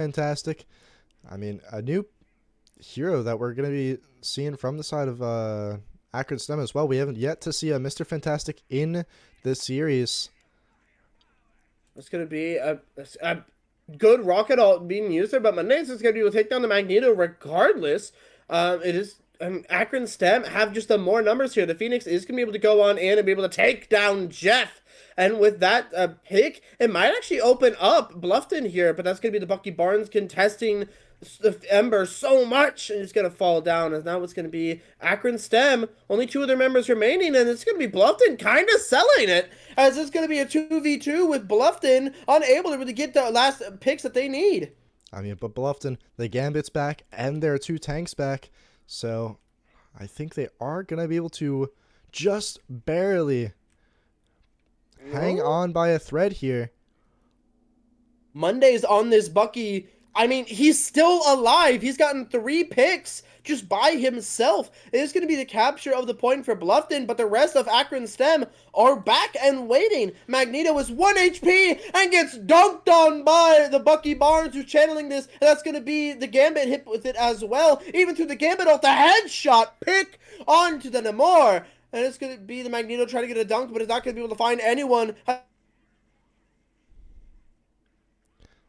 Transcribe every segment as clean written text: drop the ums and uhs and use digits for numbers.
fantastic. I mean, a new hero that we're going to be seeing from the side of Akron STEM as well. We haven't yet to see a Mr. Fantastic in this series. It's going to be a good rocket all being used there, but Mondays is going to be able to take down the Magneto regardless. It is Akron STEM have just the more numbers here. The Phoenix is going to be able to go on in and be able to take down Jeff. And with that pick, it might actually open up Bluffton here, but that's going to be the Bucky Barnes contesting the Ember so much, and it's going to fall down. And now it's going to be Akron STEM. Only two of their members remaining, and it's going to be Bluffton kind of selling it, as it's going to be a 2v2 with Bluffton unable to really get the last picks that they need. I mean, but Bluffton, the Gambit's back, and their two tanks back. So I think they are going to be able to just barely hang on by a thread here. Monday's on this Bucky. I mean, he's still alive. He's gotten 3 picks just by himself. It is going to be the capture of the point for Bluffton, but the rest of Akron STEM are back and waiting. Magneto is 1 HP and gets dunked on by the Bucky Barnes, who's channeling this. And that's going to be the Gambit hit with it as well. Even through the Gambit off the headshot pick onto the Namor. And it's going to be the Magneto trying to get a dunk, but it's not going to be able to find anyone.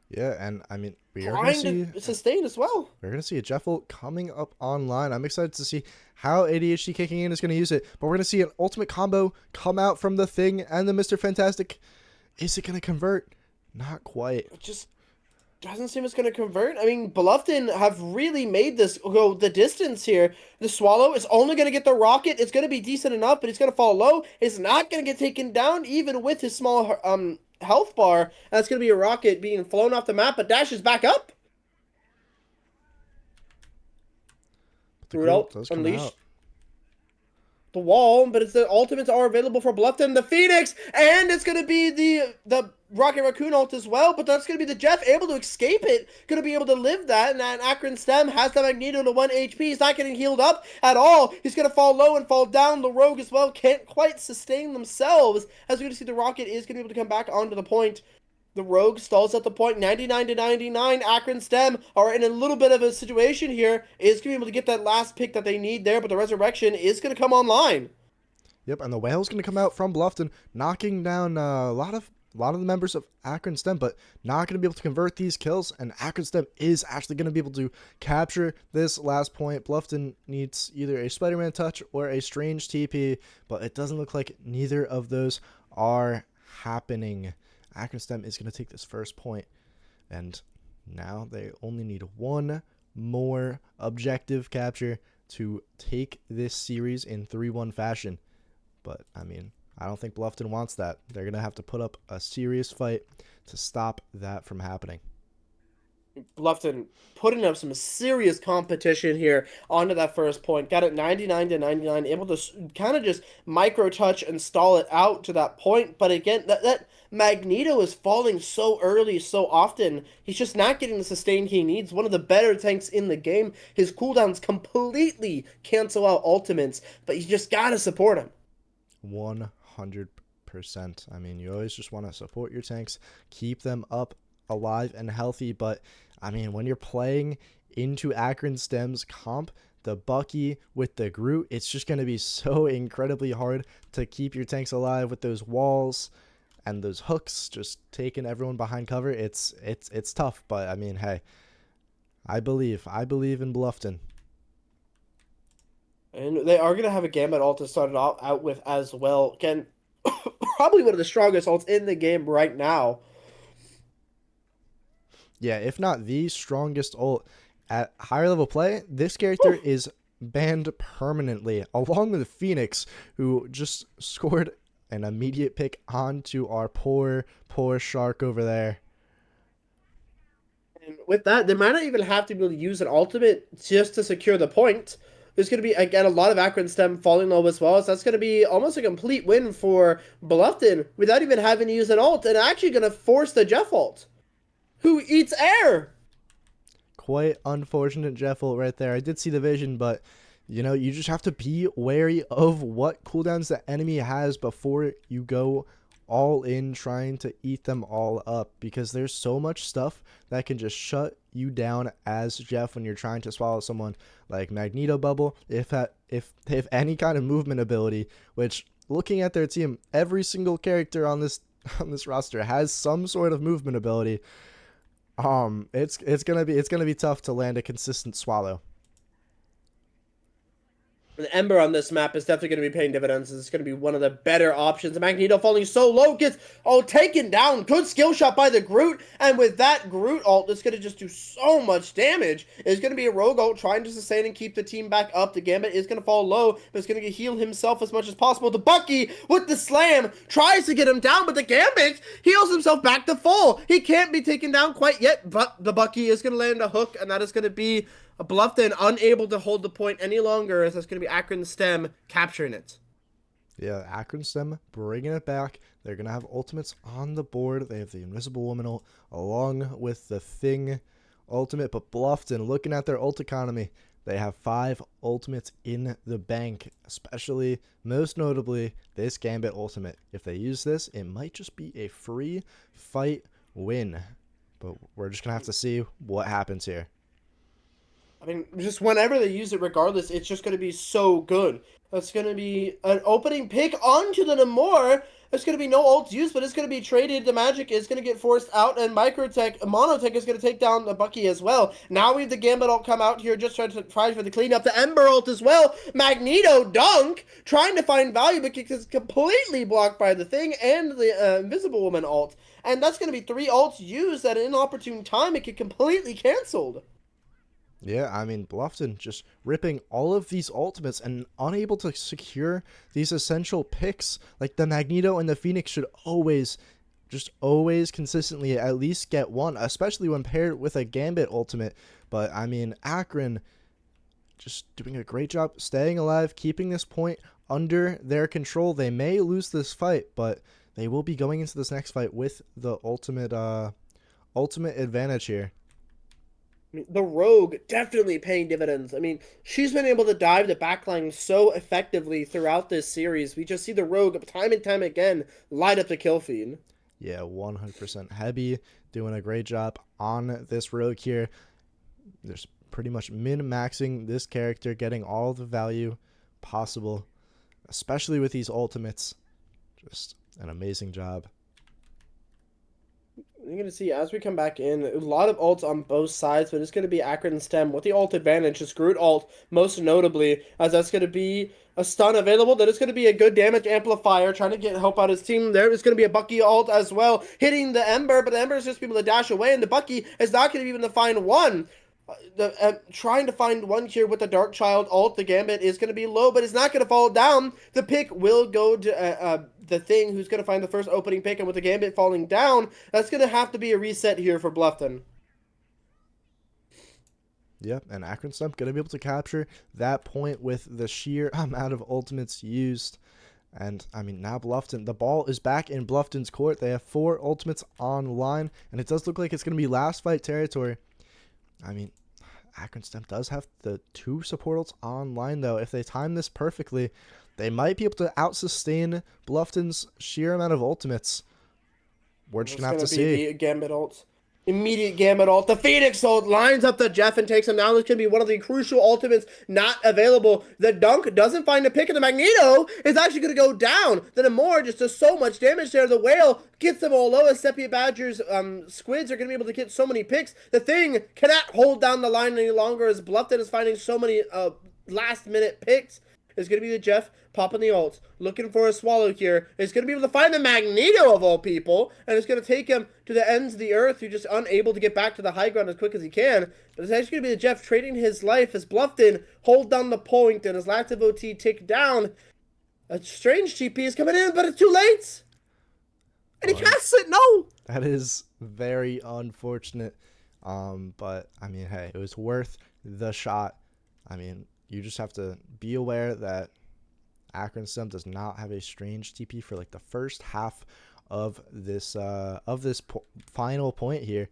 Yeah, and I mean, we are going to sustain as well. We're going to see a Jeffel coming up online. I'm excited to see how ADHD kicking in is going to use it, but we're going to see an ultimate combo come out from the Thing and the Mr. Fantastic. Is it going to convert? Not quite. It just doesn't seem it's going to convert. I mean, Bluffton have really made this go the distance here. The Swallow is only going to get the rocket. It's going to be decent enough, but it's going to fall low. It's not going to get taken down, even with his small health bar. And that's going to be a rocket being flown off the map, but dashes back up. Through unleash the wall, but it's the ultimates are available for Bluffton, the Phoenix, and it's going to be the Rocket Raccoon ult as well, but that's going to be the Jeff able to escape it, going to be able to live that, and that Akron STEM has the Magneto to 1 HP. He's not getting healed up at all. He's going to fall low and fall down. The Rogue as well can't quite sustain themselves, as we're going to see the Rocket is going to be able to come back onto the point. The Rogue stalls at the point, 99 to 99. Akron STEM are in a little bit of a situation here. Is going to be able to get that last pick that they need there, but the Resurrection is going to come online. Yep, and the Whale's going to come out from Bluffton, knocking down a lot of the members of Akron STEM, but not going to be able to convert these kills, and Akron STEM is actually going to be able to capture this last point. Bluffton needs either a Spider-Man touch or a strange TP, but it doesn't look like neither of those are happening. Akron STEM is going to take this first point, and now they only need one more objective capture to take this series in 3-1 fashion. But, I mean, I don't think Bluffton wants that. They're going to have to put up a serious fight to stop that from happening. Bluffton putting up some serious competition here onto that first point. Got it 99 to 99, able to kind of just micro touch and stall it out to that point. But again, that Magneto is falling so early, so often. He's just not getting the sustain he needs. One of the better tanks in the game. His cooldowns completely cancel out ultimates, but you just gotta support him. 100%. I mean, you always just want to support your tanks, keep them up, alive, and healthy. But, I mean, when you're playing into Akron STEM's comp, the Bucky with the Groot, it's just going to be so incredibly hard to keep your tanks alive with those walls and those hooks just taking everyone behind cover. It's tough, but I mean, hey, I believe in Bluffton. And they are going to have a Gambit ult to start it out with as well. Again, probably one of the strongest ults in the game right now. Yeah, if not the strongest ult at higher level play, this character is banned permanently, along with Phoenix, who just scored an immediate pick onto our poor shark over there. And with that, they might not even have to be able to use an ultimate just to secure the point. There's going to be, again, a lot of Akron STEM falling low as well, so that's going to be almost a complete win for Bluffton without even having to use an ult, and actually going to force the Jeff ult, who eats air. Quite unfortunate Jeff ult right there. I did see the vision, but you know, you just have to be wary of what cooldowns the enemy has before you go all in trying to eat them all up, because there's so much stuff that can just shut you down as Jeff when you're trying to swallow someone like Magneto Bubble. If they have any kind of movement ability, which, looking at their team, every single character on this roster has some sort of movement ability. It's gonna be tough to land a consistent swallow. The Ember on this map is definitely going to be paying dividends. It's going to be one of the better options. Magneto falling so low gets taken down. Good skill shot by the Groot. And with that Groot ult, it's going to just do so much damage. It's going to be a rogue ult trying to sustain and keep the team back up. The Gambit is going to fall low, but it's going to heal himself as much as possible. The Bucky with the slam tries to get him down, but the Gambit heals himself back to full. He can't be taken down quite yet, but the Bucky is going to land a hook, and that is going to be Bluffton unable to hold the point any longer, as that's going to be Akron Stem capturing it. Yeah, Akron Stem bringing it back. They're going to have ultimates on the board. They have the Invisible Woman ult along with the Thing ultimate. But Bluffton, looking at their ult economy, they have 5 ultimates in the bank, especially, most notably, this Gambit ultimate. If they use this, it might just be a free fight win. But we're just going to have to see what happens here. I mean, just whenever they use it, regardless, it's just going to be so good. That's going to be an opening pick onto the Namor. There's going to be no ults used, but it's going to be traded. The Magic is going to get forced out, and Monotech is going to take down the Bucky as well. Now we have the Gambit ult come out here, just trying to try for the cleanup. The Ember ult as well. Magneto dunk, trying to find value, but it's completely blocked by the Thing and the Invisible Woman ult. And that's going to be 3 ults used at an inopportune time. It get completely canceled. Yeah, I mean, Bluffton just ripping all of these ultimates and unable to secure these essential picks. Like, the Magneto and the Phoenix should always consistently at least get one, especially when paired with a Gambit ultimate. But, I mean, Akron just doing a great job staying alive, keeping this point under their control. They may lose this fight, but they will be going into this next fight with the ultimate advantage here. I mean, the Rogue definitely paying dividends. I mean, she's been able to dive the backline so effectively throughout this series. We just see the Rogue time and time again light up the kill feed. Yeah, 100%. Heavy doing a great job on this Rogue here. There's pretty much min-maxing this character, getting all the value possible, especially with these ultimates. Just an amazing job. You're going to see, as we come back in, a lot of ults on both sides, but it's going to be Akron Stem with the ult advantage. Just Groot ult, most notably, as that's going to be a stun available. That is going to be a good damage amplifier, trying to help out his team. There is going to be a Bucky ult as well, hitting the Ember, but the Ember is just able to dash away, and the Bucky is not going to be able to find one. Trying to find one here with the Dark Child ult. The Gambit is going to be low, but it's not going to fall down. The pick will go to the Thing, who's going to find the first opening pick, and with the Gambit falling down, that's going to have to be a reset here for Bluffton. Yep, and Akron Stump going to be able to capture that point with the sheer amount of ultimates used. And, I mean, now Bluffton, the ball is back in Bluffton's court. They have 4 ultimates online, and it does look like it's going to be last fight territory. I mean, Akron Stem does have the 2 support ults online, though. If they time this perfectly, they might be able to out-sustain Bluffton's sheer amount of ultimates. We're just going to have to see. The Gambit ult. Immediate Gambit ult. The Phoenix ult lines up the Jeff and takes him down. This could be one of the crucial ultimates not available. The Dunk doesn't find a pick, and the Magneto is actually going to go down. The Namor just does so much damage there. The Whale gets them all low. As Sepia Badger's squids are going to be able to get so many picks. The Thing cannot hold down the line any longer, as Bluffton is finding so many last-minute picks. It's going to be the Jeff popping the ult, looking for a swallow here. It's going to be able to find the Magneto of all people, and it's going to take him to the ends of the earth, who's just unable to get back to the high ground as quick as he can. But it's actually going to be the Jeff trading his life as Bluffton hold down the point, and his active OT tick down. A strange TP is coming in, but it's too late. And he casts it. No. That is very unfortunate. But, I mean, hey, it was worth the shot. I mean, you just have to be aware that Akron Stem does not have a strange TP for like the first half of this final point here.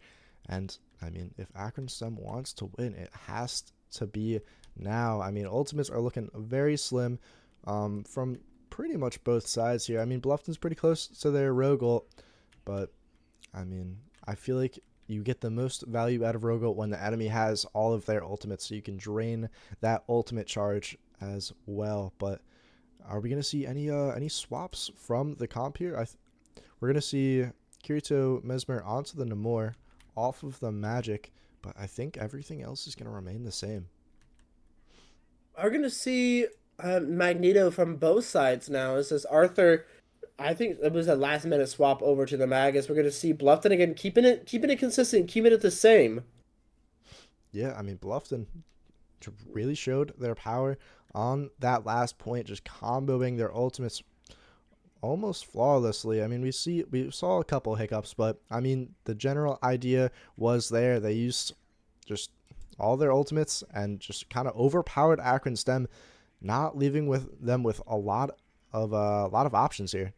And I mean, if Akron Stem wants to win, it has to be now. I mean, ultimates are looking very slim. From pretty much both sides here. I mean, Bluffton's pretty close to their rogue ult, but I mean, I feel like you get the most value out of rogue ult when the enemy has all of their ultimates, so you can drain that ultimate charge as well. But are we gonna see any swaps from the comp here? We're gonna see Kirito Mesmer onto the Namor, off of the Magic, but I think everything else is gonna remain the same. We're gonna see Magneto from both sides now. This is Arthur. I think it was a last minute swap over to the Magus. We're gonna see Bluffton again, keeping it consistent, keeping it the same. Yeah, I mean, Bluffton really showed their power on that last point, just comboing their ultimates almost flawlessly. I mean, we saw a couple hiccups, but I mean, the general idea was there. They used just all their ultimates and just kind of overpowered Akron Stem, not leaving them with a lot of options here.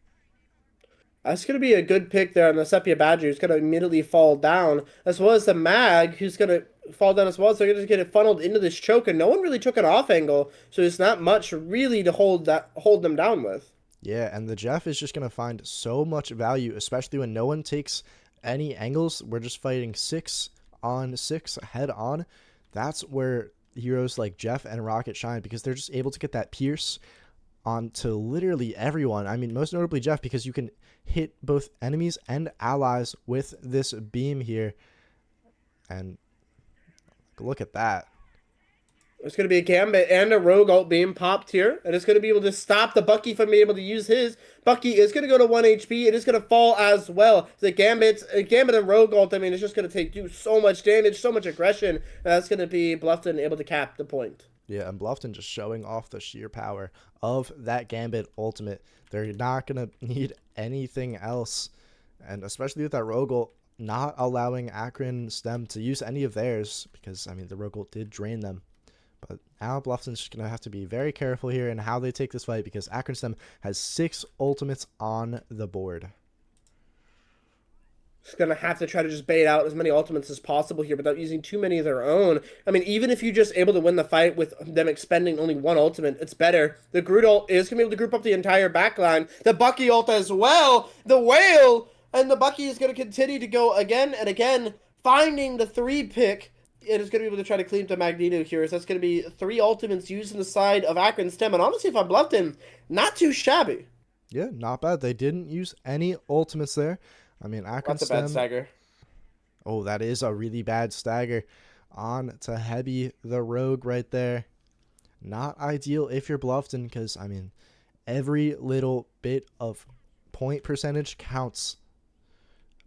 That's going to be a good pick there on the Sepia Badger, who's going to immediately fall down, as well as the Mag, who's going to fall down as well. So they're going to get it funneled into this choke, and no one really took an off angle, so it's not much really to hold them down with. Yeah, and the Jeff is just going to find so much value, especially when no one takes any angles. We're just fighting 6-on-6 head on. That's where heroes like Jeff and Rocket shine, because they're just able to get that pierce onto literally everyone. I mean, most notably Jeff, because you can hit both enemies and allies with this beam here. And look at that. It's going to be a Gambit and a Rogue ult being popped here. And it's going to be able to stop the Bucky from being able to use his. Bucky is going to go to 1 HP. It is going to fall as well. The Gambit and Rogue ult, I mean, it's just going to do so much damage, so much aggression. And that's going to be Bluffton able to cap the point. Yeah, and Bluffton just showing off the sheer power of that Gambit ultimate. They're not going to need anything else. And especially with that Rogue ult, not allowing Akron Stem to use any of theirs, because, I mean, the Rogue ult did drain them. But now Bluffton's just going to have to be very careful here in how they take this fight, because Akron Stem has 6 ultimates on the board. Just going to have to try to just bait out as many ultimates as possible here without using too many of their own. I mean, even if you're just able to win the fight with them expending only 1 ultimate, it's better. The Groot ult is going to be able to group up the entire backline. The Bucky ult as well. The Whale and the Bucky is going to continue to go again and again, finding the 3 pick. It is going to be able to try to clean up the Magneto here. So that's going to be 3 ultimates used on the side of Akron Stem. And honestly, if I'm Bluffton, not too shabby. Yeah, not bad. They didn't use any ultimates there. I mean, Akron That's a Stem. bad stagger. Oh, that is a really bad stagger. On to Heavy, the Rogue right there. Not ideal if you're Bluffton, because, I mean, every little bit of point percentage counts,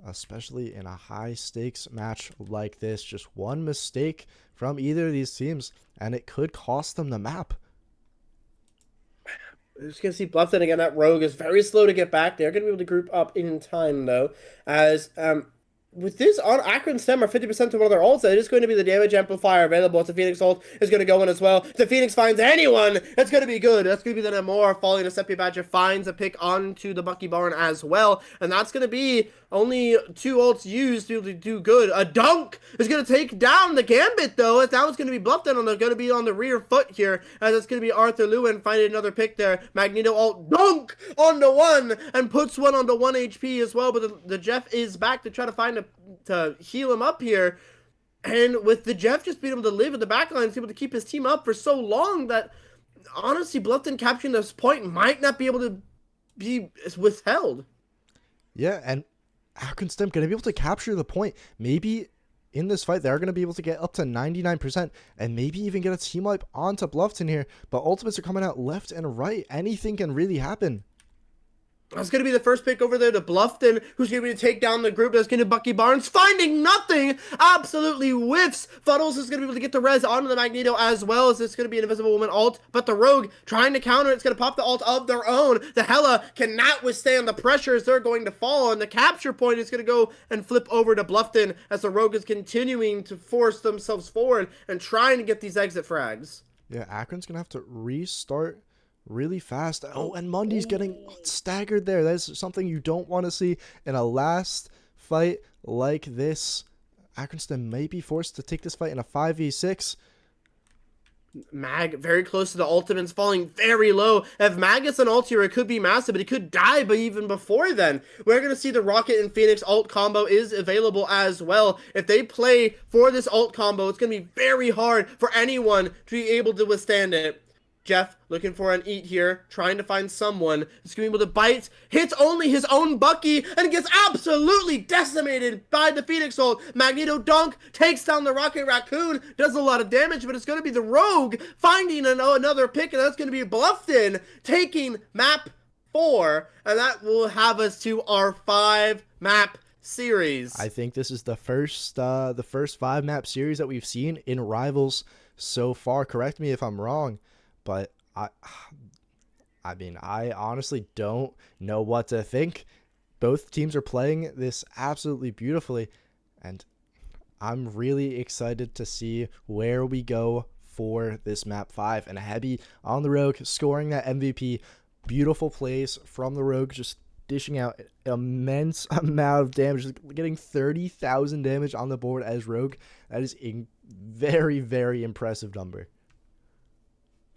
especially in a high-stakes match like this. Just one mistake from either of these teams, and it could cost them the map. We're just going to see Bluffton again. That Rogue is very slow to get back. They're going to be able to group up in time, though, as with this on Akron Stem are 50% to one of their ults. It is going to be the damage amplifier available. It's the Phoenix ult is going to go in as well. If the Phoenix finds anyone, it's going to be good. That's going to be the Namor falling to Sepia Badger, finds a pick onto the Bucky Barn as well. And that's going to be only 2 ults used to do good. A dunk is going to take down the Gambit, though, as that was going to be Bluffton, and they're going to be on the rear foot here, as it's going to be Arthur Lewin finding another pick there. Magneto ult dunk onto 1 and puts 1 onto 1 HP as well, but the Jeff is back to try to find to heal him up here. And with the Jeff just being able to live in the backline, he's able to keep his team up for so long that honestly, Bluffton capturing this point might not be able to be withheld. Yeah, and Akron Stem going to be able to capture the point. Maybe in this fight, they're going to be able to get up to 99% and maybe even get a team wipe onto Bluffton here. But ultimates are coming out left and right. Anything can really happen. That's going to be the first pick over there to Bluffton, who's going to be to take down the group. That's going to Bucky Barnes, finding nothing, absolutely whiffs. Fuddles is going to be able to get the res onto the Magneto as well, as it's going to be an Invisible Woman ult, but the Rogue trying to counter it's going to pop the ult of their own. The Hela cannot withstand the pressures. They're going to fall, and the capture point is going to go and flip over to Bluffton, as the Rogue is continuing to force themselves forward and trying to get these exit frags. Yeah, Akron's going to have to restart really fast. Oh, and Mundy's getting staggered there. That's something you don't want to see in a last fight like this. Akron Stem may be forced to take this fight in a 5v6. Mag very close to the ultimates, falling very low. If Mag gets an ult here, it could be massive, but he could die. But even before then, we're going to see the Rocket and Phoenix ult combo is available as well. If they play for this ult combo, it's going to be very hard for anyone to be able to withstand it. Jeff looking for an eat here, trying to find someone who's going to be able to bite, hits only his own Bucky, and gets absolutely decimated by the Phoenix ult. Magneto dunk, takes down the Rocket Raccoon, does a lot of damage, but it's going to be the Rogue finding another pick, and that's going to be Bluffton taking map 4, and that will have us to our 5-map series. I think this is the first 5-map series that we've seen in Rivals so far. Correct me if I'm wrong. But I mean, I honestly don't know what to think. Both teams are playing this absolutely beautifully, and I'm really excited to see where we go for this map 5. And Heavy on the Rogue, scoring that MVP. Beautiful plays from the Rogue, just dishing out an immense amount of damage, getting 30,000 damage on the board as Rogue. That is a very, very impressive number.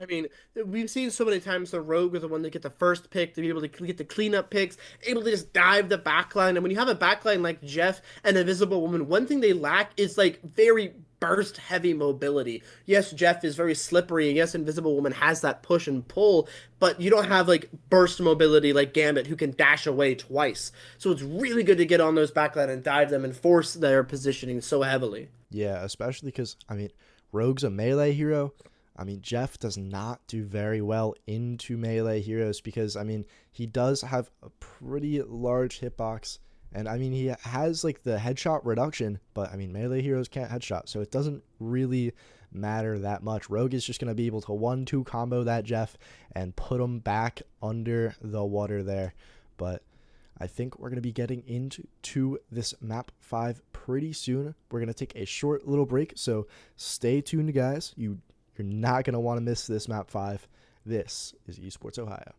I mean, we've seen so many times the Rogue is the one to get the first pick, to be able to get the cleanup picks, able to just dive the backline. And when you have a backline like Jeff and Invisible Woman, one thing they lack is like very burst heavy mobility. Yes, Jeff is very slippery, and yes, Invisible Woman has that push and pull, but you don't have like burst mobility like Gambit, who can dash away twice. So it's really good to get on those backline and dive them and force their positioning so heavily. Yeah, especially because, I mean, Rogue's a melee hero. I mean, Jeff does not do very well into melee heroes because, I mean, he does have a pretty large hitbox. And, I mean, he has, like, the headshot reduction. But, I mean, melee heroes can't headshot. So it doesn't really matter that much. Rogue is just going to be able to 1-2 combo that Jeff and put him back under the water there. But I think we're going to be getting into this map 5 pretty soon. We're going to take a short little break. So stay tuned, guys. You're not going to want to miss this map 5. This is Esports Ohio.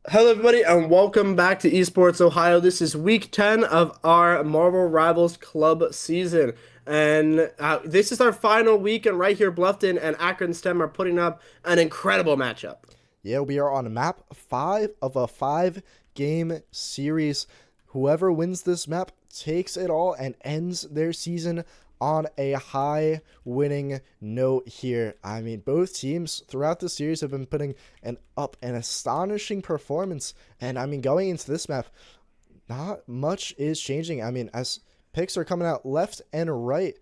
Hello, everybody, and welcome back to Esports Ohio. This is week 10 of our Marvel Rivals Club season. And this is our final week, and right here, Bluffton and Akron STEM are putting up an incredible matchup. Yeah, we are on map 5 of a 5-game series. Whoever wins this map takes it all and ends their season on a high winning note here. I mean, both teams throughout the series have been putting an astonishing performance. And I mean, going into this map, not much is changing. I mean, as picks are coming out left and right,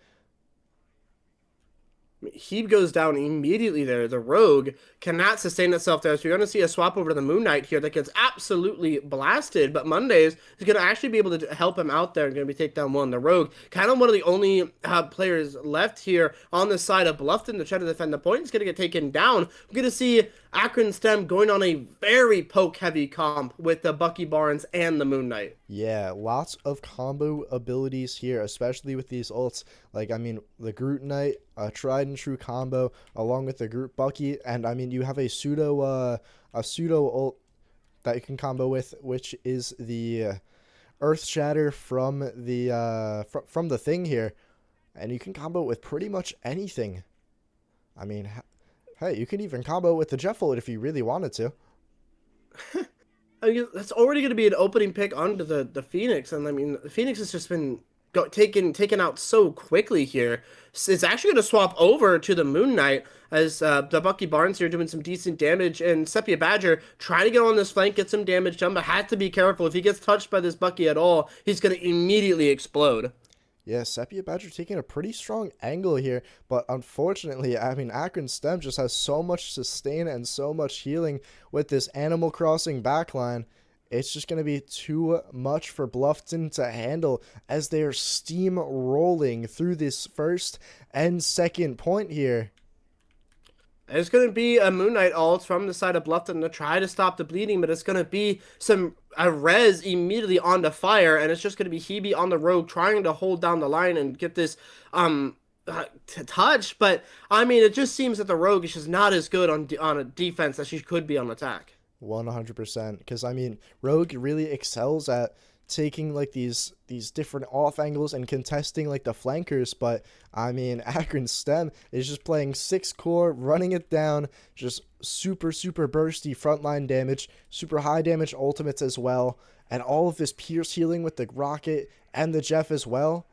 He goes down immediately there. The Rogue cannot sustain itself there. So you're going to see a swap over to the Moon Knight here that gets absolutely blasted. But Mondays is going to actually be able to help him out there and going to be take down one. The Rogue, kind of one of the only players left here on the side of Bluffton to try to defend the point. Is going to get taken down. We're going to see Akron STEM going on a very poke-heavy comp with the Bucky Barnes and the Moon Knight. yeah, lots of combo abilities here, especially with these ults. Like, I mean, the Groot Knight, a tried and true combo, along with the Groot Bucky, and I mean, you have a pseudo ult that you can combo with, which is the Earth Shatter from the from the thing here, and you can combo it with pretty much anything. I mean, hey, you can even combo it with the Jet Bullet if you really wanted to. I mean, that's already going to be an opening pick onto the Phoenix, and I mean, the Phoenix has just been taken out so quickly here. It's actually going to swap over to the Moon Knight as the Bucky Barnes here doing some decent damage, and Sepia Badger trying to get on this flank, get some damage done, but had to be careful. If he gets touched by this Bucky at all, he's going to immediately explode. Yeah, Sepia Badger taking a pretty strong angle here, but unfortunately, I mean, Akron STEM just has so much sustain and so much healing with this Animal Crossing backline. It's just going to be too much for Bluffton to handle as they're steamrolling through this first and second point here. It's going to be a Moon Knight ult from the side of Bluffton to try to stop the bleeding, but it's going to be a res immediately onto fire, and it's just going to be Hebe on the Rogue trying to hold down the line and get this touch. But I mean, it just seems that the Rogue is just not as good on a defense as she could be on attack. 100%, because I mean, Rogue really excels at taking like these different off angles and contesting like the flankers, but I mean, Akron STEM is just playing 6 core, running it down, just super bursty frontline damage, super high damage ultimates as well, and all of this pierce healing with the rocket and the Jeff as well.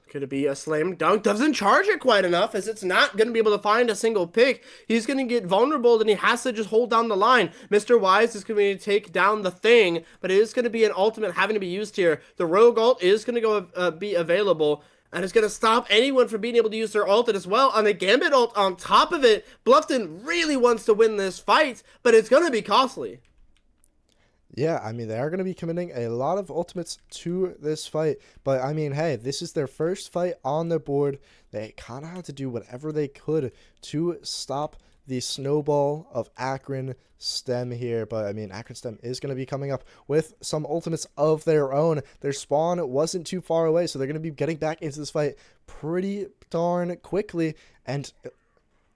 Could it be a slam dunk? Doesn't charge it quite enough, as it's not going to be able to find a single pick. He's going to get vulnerable, and he has to just hold down the line. Mr. Wise is going to take down the thing, but it is going to be an ultimate having to be used here. The Rogue ult is going to go be available, and it's going to stop anyone from being able to use their ult as well. On the Gambit ult on top of it, Bluffton really wants to win this fight, but it's going to be costly. Yeah, I mean, they are going to be committing a lot of ultimates to this fight. But, I mean, hey, this is their first fight on the board. They kind of had to do whatever they could to stop the snowball of Akron STEM here. But, I mean, Akron STEM is going to be coming up with some ultimates of their own. Their spawn wasn't too far away, so they're going to be getting back into this fight pretty darn quickly. And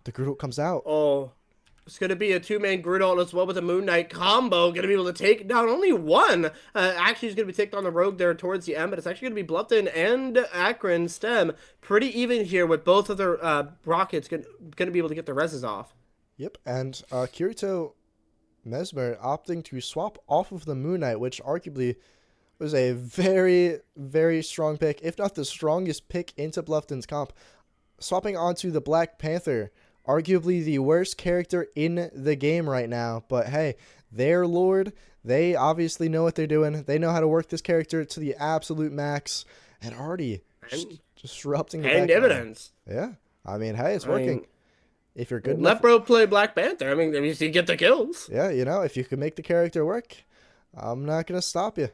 the Groot comes out. Oh. It's going to be a two-man Groot ult as well with a Moon Knight combo. Going to be able to take down only one. Actually, he's going to be taking on the Rogue there towards the end, but it's actually going to be Bluffton and Akron STEM. Pretty even here with both of their rockets going to be able to get the reses off. Yep, and Kirito Mesmer opting to swap off of the Moon Knight, which arguably was a very strong pick, if not the strongest pick into Bluffton's comp. Swapping onto the Black Panther, arguably the worst character in the game right now, but hey, their lord, they obviously know what they're doing. They know how to work this character to the absolute max, and already disrupting the and dividends. Yeah, I mean, hey, it's working. If you're good let enough, bro play Black Panther. I mean, you get the kills. yeah, you know, if you can make the character work, I'm not gonna stop you.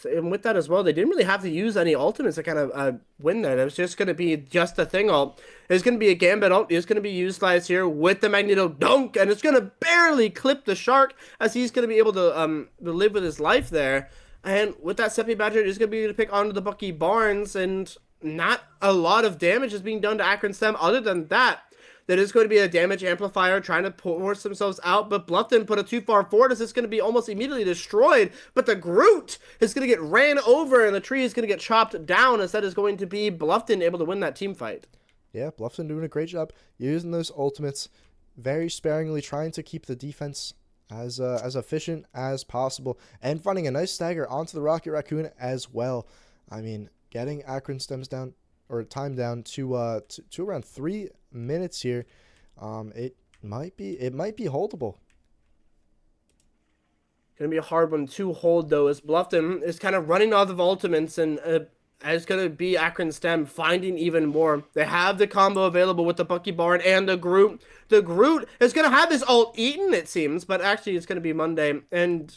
And with that as well, they didn't really have to use any ultimates to kind of win that. It was just going to be just a thing ult. It's going to be a Gambit ult. It's going to be utilized here with the Magneto Dunk, and it's going to barely clip the Shark as he's going to be able to live with his life there. And with that, Seppi Badger is going to be able to pick onto the Bucky Barnes, and not a lot of damage is being done to Akron STEM. Other than that, That is going to be a damage amplifier trying to force themselves out, but Bluffton put it too far forward as it's going to be almost immediately destroyed. But the Groot is going to get ran over and the tree is going to get chopped down, as that is going to be Bluffton able to win that team fight. Yeah, Bluffton doing a great job using those ultimates very sparingly, trying to keep the defense as efficient as possible, and finding a nice stagger onto the Rocket Raccoon as well. I mean, getting Akron Stems down, or time down to around 3 minutes here. It might be holdable. Gonna be a hard one to hold though, as Bluffton is kind of running out of ultimates, and it's gonna be Akron Stem finding even more. They have the combo available with the Bucky Barn and the Groot. The Groot is gonna have his ult eaten, it seems, but actually it's gonna be Monday, and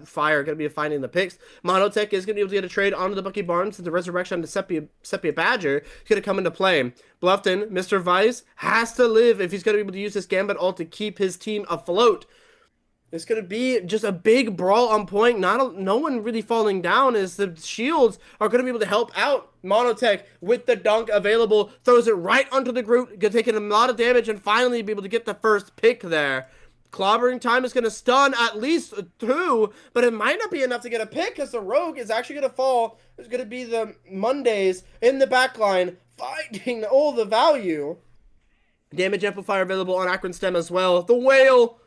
Fire gonna be finding the picks. Monotech is gonna be able to get a trade onto the Bucky Barnes, since the resurrection on the Sepia Badger is gonna come into play. Bluffton, Mr. Vice, has to live if he's gonna be able to use this Gambit ult to keep his team afloat. It's going to be just a big brawl on point. No one really falling down, as the shields are going to be able to help out Monotech with the dunk available. Throws it right onto the Groot, taking a lot of damage, and finally be able to get the first pick there. Clobbering time is going to stun at least 2, but it might not be enough to get a pick, because the Rogue is actually going to fall. It's going to be the Mondays in the backline fighting all the value. Damage amplifier available on Akron Stem as well. The Whale.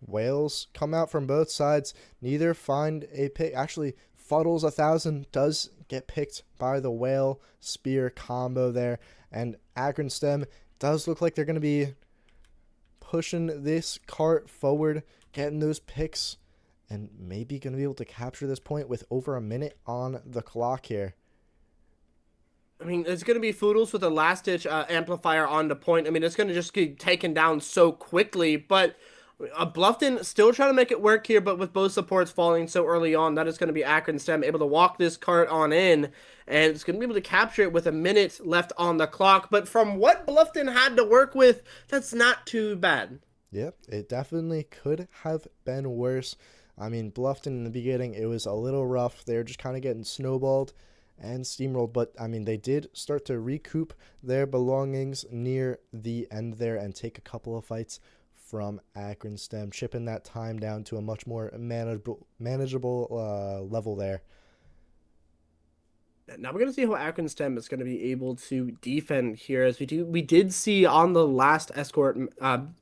Whales come out from both sides. Neither find a pick. Actually, Fuddles 1000 does get picked by the Whale Spear combo there. And Akron Stem does look like they're going to be pushing this cart forward, getting those picks, and maybe going to be able to capture this point with over a minute on the clock here. I mean, it's going to be Foodles with a last-ditch amplifier on the point. I mean, it's going to just get taken down so quickly, but Bluffton still trying to make it work here, but with both supports falling so early on, that is going to be Akron Stem able to walk this cart on in, and it's going to be able to capture it with a minute left on the clock. But from what Bluffton had to work with, that's not too bad. Yep, it definitely could have been worse. I mean, Bluffton in the beginning, it was a little rough. They were just kind of getting snowballed and steamrolled, but I mean, they did start to recoup their belongings near the end there and take a couple of fights from Akron Stem, chipping that time down to a much more manageable level there. Now we're going to see how Akron Stem is going to be able to defend here, as we did see on the last escort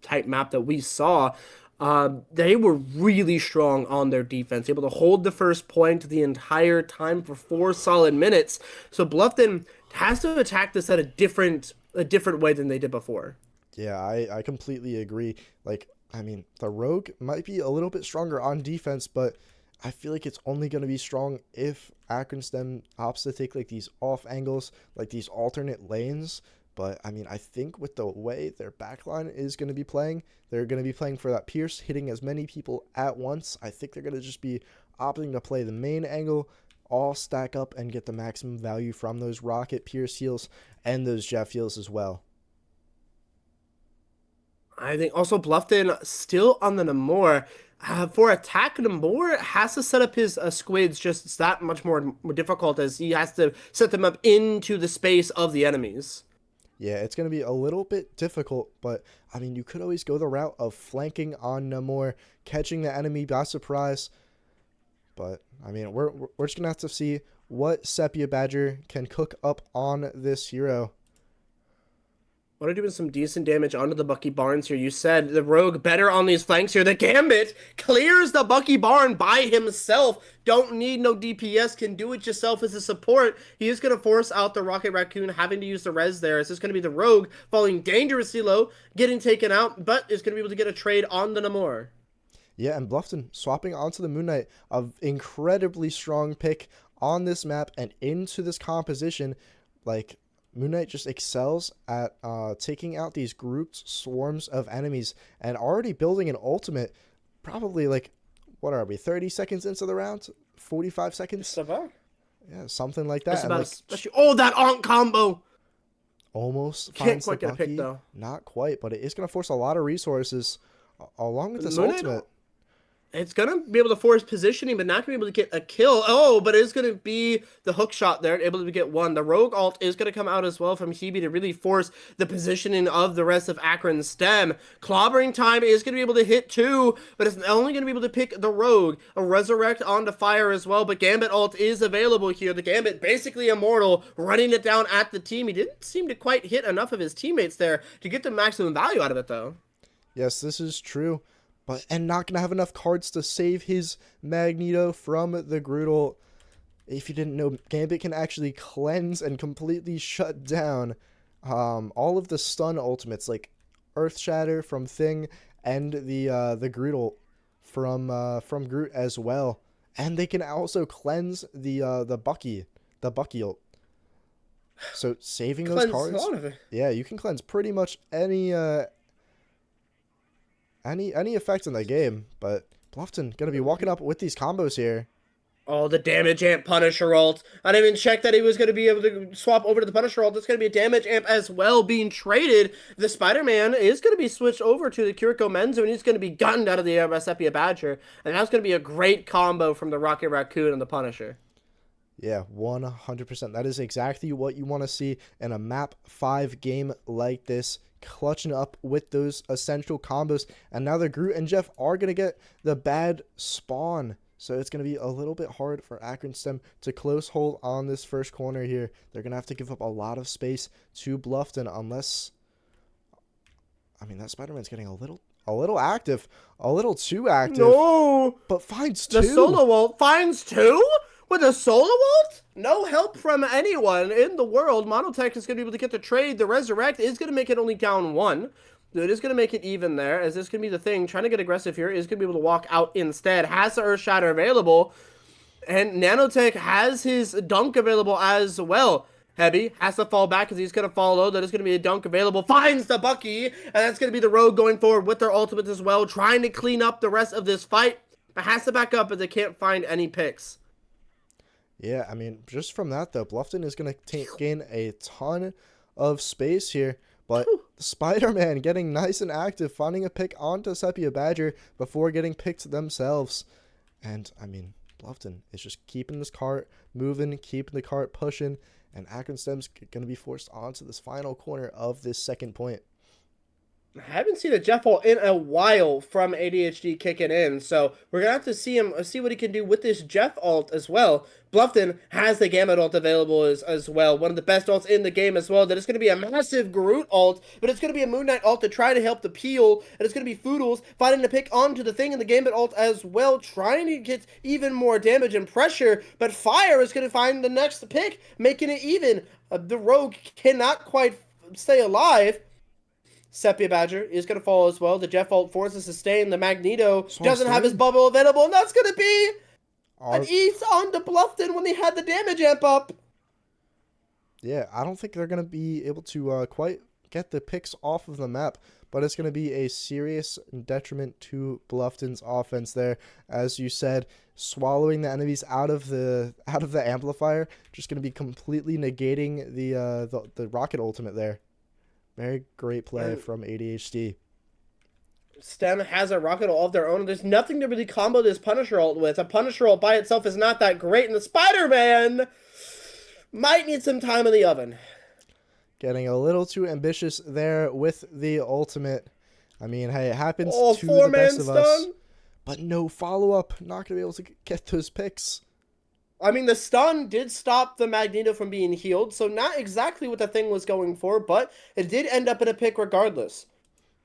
type map that we saw. They were really strong on their defense, able to hold the first point the entire time for 4 solid minutes. So Bluffton has to attack this at a different way than they did before. Yeah, I completely agree. Like, I mean, the Rogue might be a little bit stronger on defense, but I feel like it's only going to be strong if Akron Stem opts to take, like, these off angles, like these alternate lanes. But, I mean, I think with the way their backline is going to be playing, they're going to be playing for that Pierce, hitting as many people at once. I think they're going to just be opting to play the main angle, all stack up, and get the maximum value from those Rocket Pierce heals and those Jeff heals as well. I think also Bluffton still on the Namor. For attack, Namor has to set up his squids just that much more difficult, as he has to set them up into the space of the enemies. Yeah, it's going to be a little bit difficult, but, I mean, you could always go the route of flanking on Namor, catching the enemy by surprise. But, I mean, we're just going to have to see what Sepia Badger can cook up on this hero. What are doing some decent damage onto the Bucky Barnes here. You said the Rogue better on these flanks here. The Gambit clears the Bucky Barn by himself. Don't need no DPS. Can do it yourself as a support. He is going to force out the Rocket Raccoon, having to use the res there. This is going to be the Rogue falling dangerously low, getting taken out, but is going to be able to get a trade on the Namor. Yeah, and Bluffton swapping onto the Moon Knight, an incredibly strong pick on this map and into this composition. Like, Moon Knight just excels at taking out these grouped swarms of enemies and already building an ultimate, probably like, what are we, 30 seconds into the round? 45 seconds? Yeah, something like that. About, like, oh, that Ankh combo! Almost can't quite get a pick, though. Not quite, but it is going to force a lot of resources along with this ultimate. It's going to be able to force positioning, but not going to be able to get a kill. Oh, but it's going to be the hook shot there, able to get one. The rogue ult is going to come out as well from Hebe to really force the positioning of the rest of Akron's stem. Clobbering time is going to be able to hit two, but it's only going to be able to pick the rogue. A resurrect onto fire as well, but Gambit ult is available here. The Gambit basically immortal, running it down at the team. He didn't seem to quite hit enough of his teammates there to get the maximum value out of it, though. Yes, this is true. And not going to have enough cards to save his Magneto from the Groot. If you didn't know, Gambit can actually cleanse and completely shut down all of the stun ultimates, like Earth Shatter from Thing and the Groot from Groot as well. And they can also cleanse the Bucky ult. So saving those cards, a lot of it. yeah, you can cleanse pretty much any effect in the game, but Bluffton gonna be walking up with these combos here. Oh, the damage amp Punisher ult. I didn't even check that he was going to be able to swap over to the Punisher ult. It's going to be a damage amp as well being traded. The Spider-Man is going to be switched over to the Kiriko Menzo, and he's going to be gunned out of the Sepia Badger. And that's going to be a great combo from the Rocket Raccoon and the Punisher. Yeah, 100%. That is exactly what you want to see in a map 5 game like this. Clutching up with those essential combos. And now the Groot and Jeff are going to get the bad spawn. So it's going to be a little bit hard for Akron Stem to close hold on this first corner here. They're going to have to give up a lot of space to Bluffton unless... I mean, that Spider-Man's getting a little active. A little too active. No! But finds two. The solo ult finds two? With a solo ult? No help from anyone in the world. Monotech is going to be able to get the trade. The Resurrect is going to make it only down one. So it is going to make it even there, as this can be the thing. Trying to get aggressive here is going to be able to walk out instead. Has the Earth Shatter available. And Nanotech has his dunk available as well. Heavy has to fall back because he's going to fall low. That is going to be a dunk available. Finds the Bucky. And that's going to be the Rogue going forward with their ultimates as well. Trying to clean up the rest of this fight. But has to back up, but they can't find any picks. Yeah, I mean, just from that, though, Bluffton is going to gain a ton of space here. But Spider-Man getting nice and active, finding a pick onto Sepia Badger before getting picked themselves. And, I mean, Bluffton is just keeping this cart moving, keeping the cart pushing. And Akron Stem's going to be forced onto this final corner of this second point. I haven't seen a Jeff ult in a while from ADHD kicking in, so we're gonna have to see what he can do with this Jeff ult as well. Bluffton has the Gamut ult available as well, one of the best ults in the game as well. That is going to be a massive Groot ult, but it's going to be a Moon Knight ult to try to help the peel, and it's going to be Foodles fighting to pick onto the thing in the Gambit ult as well, trying to get even more damage and pressure, but Fire is going to find the next pick, making it even. The Rogue cannot quite stay alive. Sepia Badger is going to fall as well. The Jeff ult forces sustain. The Magneto doesn't have his bubble available, and that's going to be an ease on to Bluffton when they had the damage amp up. Yeah, I don't think they're going to be able to quite get the picks off of the map, but it's going to be a serious detriment to Bluffton's offense there. As you said, swallowing the enemies out of the amplifier, just going to be completely negating the rocket ultimate there. Very great play from ADHD. Stem has a rocket ult of their own. There's nothing to really combo this Punisher ult with. A Punisher ult by itself is not that great, and the Spider-Man might need some time in the oven. Getting a little too ambitious there with the ultimate. I mean, hey, it happens to the best of us. But no follow-up. Not going to be able to get those picks. I mean, the stun did stop the Magneto from being healed, so not exactly what the thing was going for, but it did end up in a pick regardless.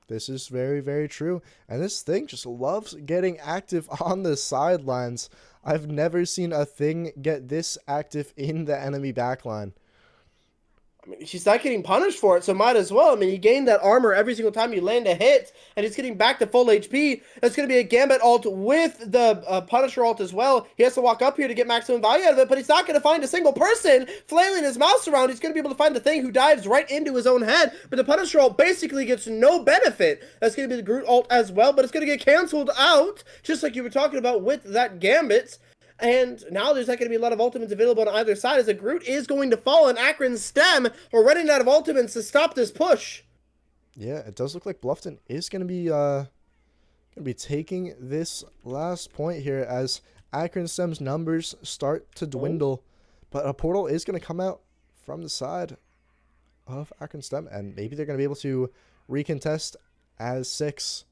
This is very, very true. And this thing just loves getting active on the sidelines. I've never seen a thing get this active in the enemy backline. I mean, she's not getting punished for it, so might as well. I mean, you gain that armor every single time you land a hit, and he's getting back to full HP. It's going to be a Gambit ult with the Punisher ult as well. He has to walk up here to get maximum value out of it, but he's not going to find a single person flailing his mouse around. He's going to be able to find the thing who dives right into his own head, but the Punisher ult basically gets no benefit. That's going to be the Groot ult as well, but it's going to get canceled out, just like you were talking about with that Gambit. And now there's not going to be a lot of ultimates available on either side, as the Groot is going to fall in Akron's stem. We're running out of ultimates to stop this push. Yeah, it does look like Bluffton is going to be Gonna be taking this last point here as Akron STEM's numbers start to Oh, dwindle, but a portal is gonna come out from the side of Akron STEM, and maybe they're gonna be able to recontest as 6.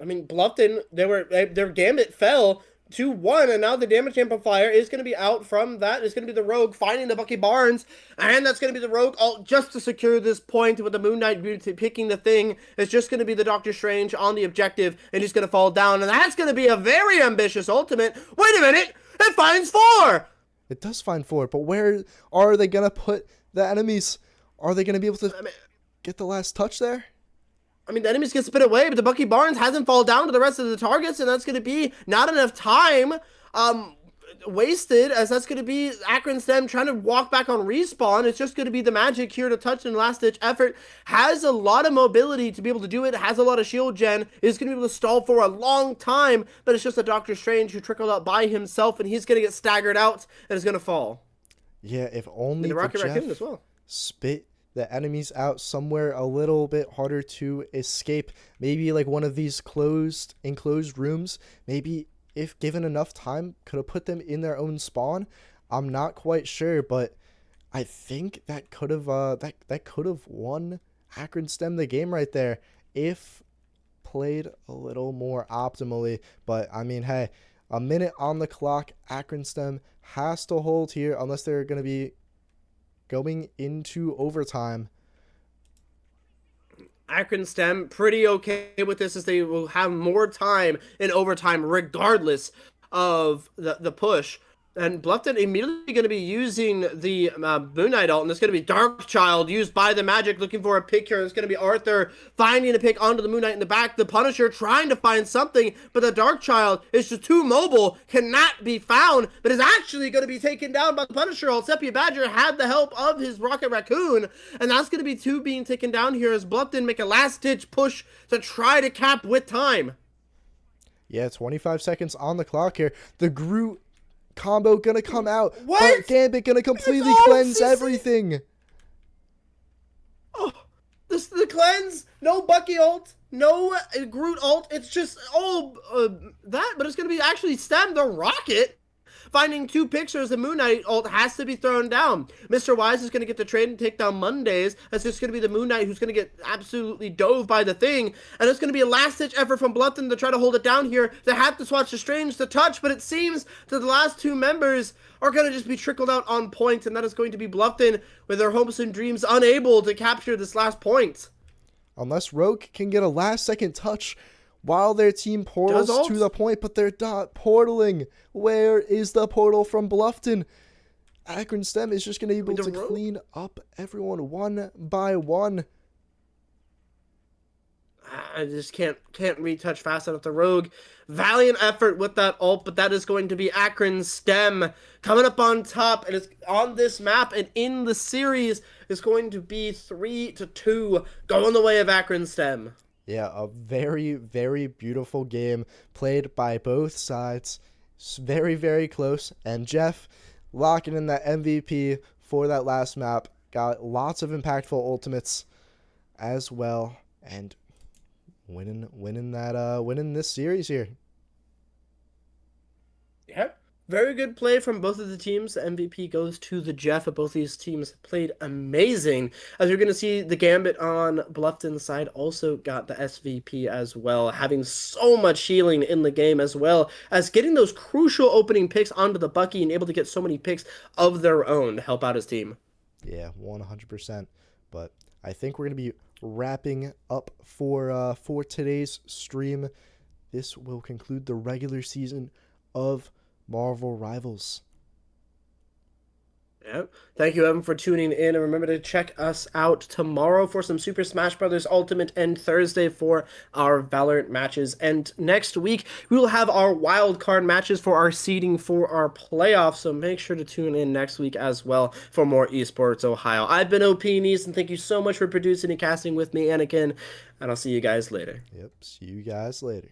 I mean, Bluffton, their gambit fell 2-1, and now the damage amplifier is going to be out from that. It's going to be the Rogue finding the Bucky Barnes, and that's going to be the Rogue ult just to secure this point with the Moon Knight picking the thing. It's just going to be the Doctor Strange on the objective, and he's going to fall down, and that's going to be a very ambitious ultimate. Wait a minute! It finds 4! It does find 4, but where are they gonna put the enemies? Are they gonna be able to get the last touch there? I mean, the enemies get spit away, but the Bucky Barnes hasn't fallen down to the rest of the targets, and that's going to be not enough time wasted, as that's going to be Akron STEM trying to walk back on respawn. It's just going to be the Magic here to touch in last-ditch effort. Has a lot of mobility to be able to do it, has a lot of shield gen, is going to be able to stall for a long time, but it's just a Doctor Strange who trickled out by himself, and he's going to get staggered out and is going to fall. Yeah, if only And the Rocket Jeff Raccoon as well. spit the enemies out somewhere a little bit harder to escape. Maybe like one of these enclosed rooms. Maybe if given enough time, could have put them in their own spawn. I'm not quite sure, but I think that could have that could have won Akron STEM the game right there if played a little more optimally. But I mean, hey, a minute on the clock. Akron STEM has to hold here unless they're going to be going into overtime. Akron STEM pretty okay with this, as they will have more time in overtime regardless of the push. And Bluffton immediately going to be using the Moon Knight ult, and it's going to be Darkchild used by the Magic looking for a pick here. It's going to be Arthur finding a pick onto the Moon Knight in the back. The Punisher trying to find something, but the Darkchild is just too mobile, cannot be found, but is actually going to be taken down by the Punisher ult. Sepia Badger had the help of his Rocket Raccoon, and that's going to be 2 being taken down here as Bluffton make a last-ditch push to try to cap with time. Yeah, 25 seconds on the clock here. The Groot combo gonna come out. What? But Gambit gonna completely cleanse everything. Oh, the cleanse, no Bucky ult, no Groot ult. It's just that, but it's gonna be actually STEM the Rocket finding 2 pictures. The Moon Knight ult has to be thrown down. Mr. Wise is going to get the trade and take down Mondays. That's just going to be the Moon Knight who's going to get absolutely dove by the thing. And it's going to be a last-ditch effort from Bluffton to try to hold it down here. They have to swatch the Strange to touch, but it seems that the last 2 members are going to just be trickled out on point, and that is going to be Bluffton with their hopes and dreams unable to capture this last point. Unless Rogue can get a last-second touch while their team portals to the point, but they're not portaling. Where is the portal from Bluffton? Akron STEM is just going to be able to clean up everyone one by one. I just can't retouch fast enough. The Rogue, valiant effort with that ult, but that is going to be Akron STEM coming up on top, and it's on this map and in the series is going to be 3-2 going the way of Akron STEM. Yeah, a very, very beautiful game played by both sides. It's very, very close. And Jeff locking in that MVP for that last map. Got lots of impactful ultimates as well. And winning this series here. Yep. Very good play from both of the teams. The MVP goes to the Jeff. Both these teams played amazing. As you're going to see, the Gambit on Bluffton's side also got the SVP as well, having so much healing in the game, as well as getting those crucial opening picks onto the Bucky and able to get so many picks of their own to help out his team. Yeah, 100%. But I think we're going to be wrapping up for today's stream. This will conclude the regular season of Marvel Rivals. Yep. Thank you, Evan, for tuning in, and remember to check us out tomorrow for some Super Smash Bros. Ultimate and Thursday for our Valorant matches. And next week, we will have our wild card matches for our seeding for our playoffs, so make sure to tune in next week as well for more Esports Ohio. I've been OP Neese, and thank you so much for producing and casting with me, Anakin, and I'll see you guys later. Yep, see you guys later.